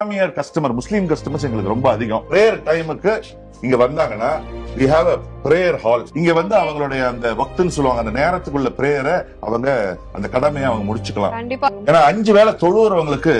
இஸ்லாமியர் கஸ்டமர் முஸ்லீம் கஸ்டமர்ஸ் எங்களுக்கு ரொம்ப அதிகம். பிரேயர் டைமுக்கு இங்க வந்தாங்கன்னா we have a prayer hall. இங்க வந்து அவங்களுடைய அந்த வக்துன்னு சொல்லுவாங்க, அந்த நேரத்துக்குள்ள பிரேயரை அவங்க அந்த கடமையை அவங்க முடிச்சுக்கலாம். ஏன்னா 5 வேளை தொழுறவங்களுக்கு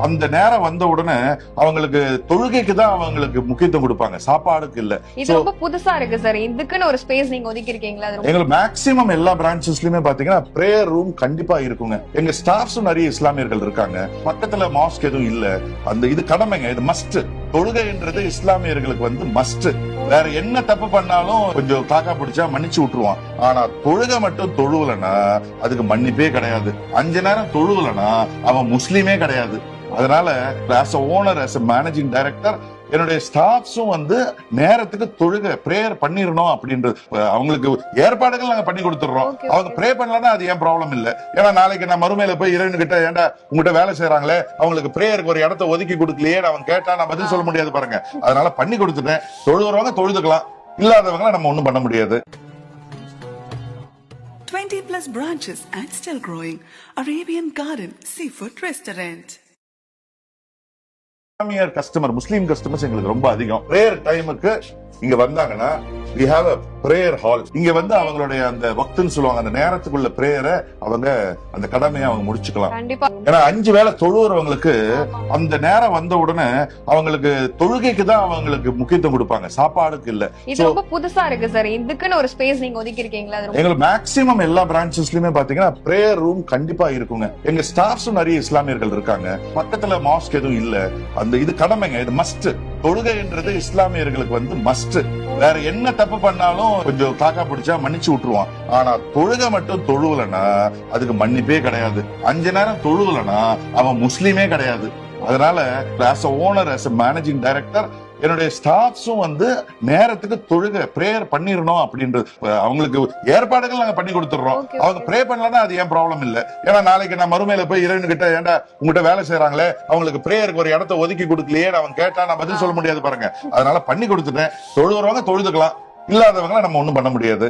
அந்த நேரம் வந்த உடனே அவங்களுக்கு தொழுகைக்கு தான் அவங்களுக்கு முக்கியத்துவம் கொடுப்பாங்க, சாப்பாடுக்கு இல்ல. இது ரொம்ப புதுசா இருக்கு சார். இதுக்குன்னு ஒரு ஸ்பேஸ் நீங்க ஒதுக்கி இருக்கீங்களா? எங்களுக்கு மேக்ஸிமம் எல்லா பிரான்ச்சஸ்லயுமே பாத்தீங்கன்னா பிரேயர் ரூம் கண்டிப்பா இருக்குங்க. எங்க ஸ்டாஃப்ஸும் நிறைய இஸ்லாமியர்கள் இருக்காங்க. பக்கத்துல மாஸ்க் எதுவும் இல்ல. அந்த இது கடமைங்க, இது மஸ்ட். தொழுகைன்றது இஸ்லாமியர்களுக்கு வந்து மஸ்ட். வேற என்ன தப்பு பண்ணாலும் கொஞ்சம் காக்கா பிடிச்சா மன்னிச்சு விட்டுருவான். ஆனா தொழுகை மட்டும் தொழுவலனா அதுக்கு மன்னிப்பே கிடையாது. 5 நேரம் தொழுவலனா அவன் முஸ்லீமே கிடையாது. அதனால as a owner, as a managing director, என்னுடைய ஸ்டாஃப்ஸும் வந்து நேரத்துக்கு தொழுகை பிரேயர் பண்ணிடணும் அப்படின்றது அவங்களுக்கு ஏற்பாடுகள் நாங்க பண்ணி கொடுத்துறோம். அவங்க ப்ரே பண்ணலன்னா அது ஏன் ப்ராப்ளம் இல்ல. ஏன்னா நாளைக்கு நான் மறுமையில போய் இறைவன் கிட்ட ஏன்டா உங்ககிட்ட வேலை செய்யறாங்களே அவங்களுக்கு பிரேயருக்கு ஒரு இடத்த ஒதுக்கி கொடுக்கலையே அவன் கேட்டா நான் பதில் சொல்ல முடியாது பாருங்க. அதனால பண்ணி கொடுத்துட்டேன். தொழுகிறவங்க தொழுதுக்கலாம், இல்லாதவங்க நம்ம ஒண்ணும் பண்ண முடியாது. 20+ branches and still growing. Arabian Garden Seafood Restaurant. இஸ்லாமியர் கஸ்டமர் முஸ்லீம் கஸ்டமர்ஸ் எங்களுக்கு ரொம்ப அதிகம். பிரேயர் டைமுக்கு இங்க வந்தாங்கன்னா we have a prayer hall. இங்க வந்து அவங்களுடைய அந்த வக்துன்னு சொல்லுவாங்க, அந்த நேரத்துக்குள்ள பிரேயரை அவங்க அந்த கடமையை அவங்க முடிச்சுக்கலாம். ஏன்னா 5 வேளை தொழுறவங்களுக்கு அந்த நேரம் வந்த உடனே அவங்களுக்கு தொழுகைக்கு தான் அவங்களுக்கு முக்கியத்துவம் கொடுப்பாங்க, சாப்பாடுக்கு இல்ல. இது ரொம்ப புதுசா இருக்கு சார். இதுக்குன்னு ஒரு ஸ்பேஸ் நீங்க ஒதுக்கி இருக்கீங்களா? எங்களுக்கு மேக்ஸிமம் எல்லா பிரான்ச்சஸ்லயுமே பாத்தீங்கன்னா பிரேயர் ரூம் கண்டிப்பா இருக்குங்க. எங்க ஸ்டாஃப்ஸும் நிறைய இஸ்லாமியர்கள் இருக்காங்க. பக்கத்துல மாஸ்க் எதுவும் இல்ல. அந்த இது கடமைங்க, இது மஸ்ட். தொழுகைன்றது இஸ்லாமியர்களுக்கு வந்து மஸ்ட். வேற என்ன தப்பு பண்ணாலும் கொஞ்சம் காக்கா பிடிச்சா மன்னிச்சு விட்டுருவான். ஆனா தொழுகை மட்டும் தொழுவலனா அதுக்கு மன்னிப்பே கிடையாது. 5 நேரம் தொழுவலனா அவன் முஸ்லீமே கிடையாது. அதனால as a owner, as a managing director, என்னுடைய ஸ்டாஃப்ஸும் வந்து நேரத்துக்கு தொழுகை பிரேயர் பண்ணிடணும் அப்படின்றது அவங்களுக்கு ஏற்பாடுகள் நாங்க பண்ணி கொடுத்துறோம். அவங்க ப்ரே பண்ணலன்னா அது ஏன் ப்ராப்ளம் இல்ல. ஏன்னா நாளைக்கு நான் மறுமையில போய் இறைவன் கிட்ட ஏன்டா உங்ககிட்ட வேலை செய்யறாங்களே அவங்களுக்கு பிரேயருக்கு ஒரு இடத்த ஒதுக்கி கொடுக்கலையே அவன் கேட்டா நான் பதில் சொல்ல முடியாது பாருங்க. அதனால பண்ணி கொடுத்துட்டேன். தொழுகிறவங்க தொழுதுக்கலாம், இல்லாதவங்களை நம்ம ஒண்ணும் பண்ண முடியாது.